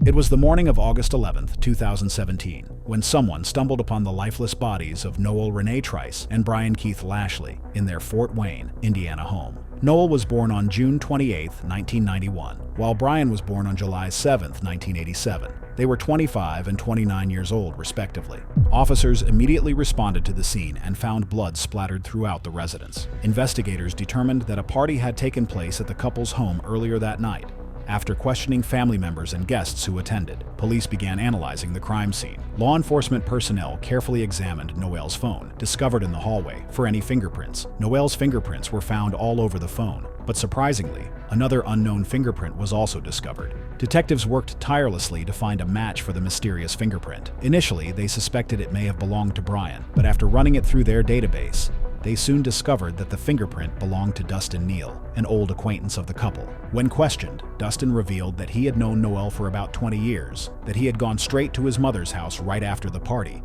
It was the morning of August 11, 2017, when someone stumbled upon the lifeless bodies of Noel Renee Trice and Brian Keith Lashley in their Fort Wayne, Indiana home. Noel was born on June 28, 1991, while Brian was born on July 7, 1987. They were 25 and 29 years old, respectively. Officers immediately responded to the scene and found blood splattered throughout the residence. Investigators determined that a party had taken place at the couple's home earlier that night. After questioning family members and guests who attended, police began analyzing the crime scene. Law enforcement personnel carefully examined Noel's phone, discovered in the hallway, for any fingerprints. Noel's fingerprints were found all over the phone, but surprisingly, another unknown fingerprint was also discovered. Detectives worked tirelessly to find a match for the mysterious fingerprint. Initially, they suspected it may have belonged to Brian, but after running it through their database, they soon discovered that the fingerprint belonged to Dustin Neal, an old acquaintance of the couple. When questioned, Dustin revealed that he had known Noel for about 20 years, that he had gone straight to his mother's house right after the party,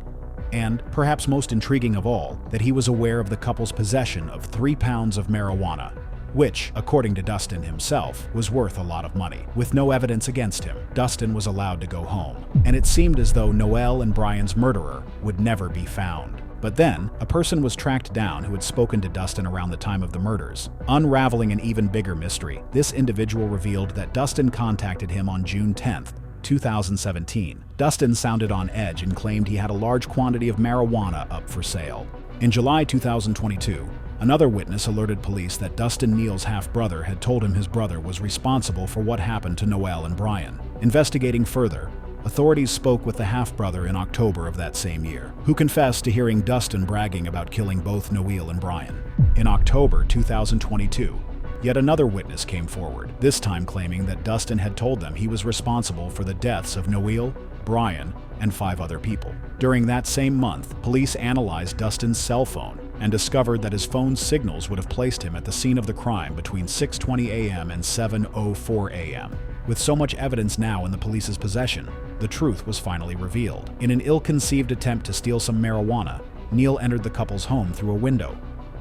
and, perhaps most intriguing of all, that he was aware of the couple's possession of 3 pounds of marijuana, which, according to Dustin himself, was worth a lot of money. With no evidence against him, Dustin was allowed to go home, and it seemed as though Noel and Brian's murderer would never be found. But then, a person was tracked down who had spoken to Dustin around the time of the murders. Unraveling an even bigger mystery, this individual revealed that Dustin contacted him on June 10, 2017. Dustin sounded on edge and claimed he had a large quantity of marijuana up for sale. In July 2022, another witness alerted police that Dustin Neal's half-brother had told him his brother was responsible for what happened to Noel and Brian. Investigating further, authorities spoke with the half-brother in October of that same year, who confessed to hearing Dustin bragging about killing both Noel and Brian. In October 2022, yet another witness came forward, this time claiming that Dustin had told them he was responsible for the deaths of Noel, Brian, and 5 other people. During that same month, police analyzed Dustin's cell phone and discovered that his phone's signals would have placed him at the scene of the crime between 6:20 a.m. and 7:04 a.m. With so much evidence now in the police's possession, the truth was finally revealed. In an ill-conceived attempt to steal some marijuana, Neal entered the couple's home through a window,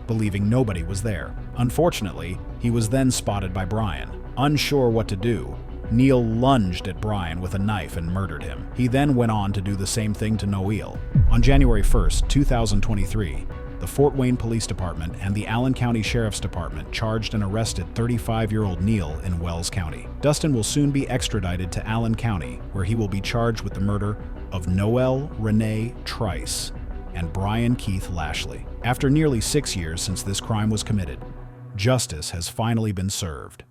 believing nobody was there. Unfortunately, he was then spotted by Brian. Unsure what to do, Neal lunged at Brian with a knife and murdered him. He then went on to do the same thing to Noel. On January 1, 2023, the Fort Wayne Police Department and the Allen County Sheriff's Department charged and arrested 35-year-old Neal in Wells County. Dustin will soon be extradited to Allen County, where he will be charged with the murder of Noel Renee Trice and Brian Keith Lashley. After nearly 6 years since this crime was committed, justice has finally been served.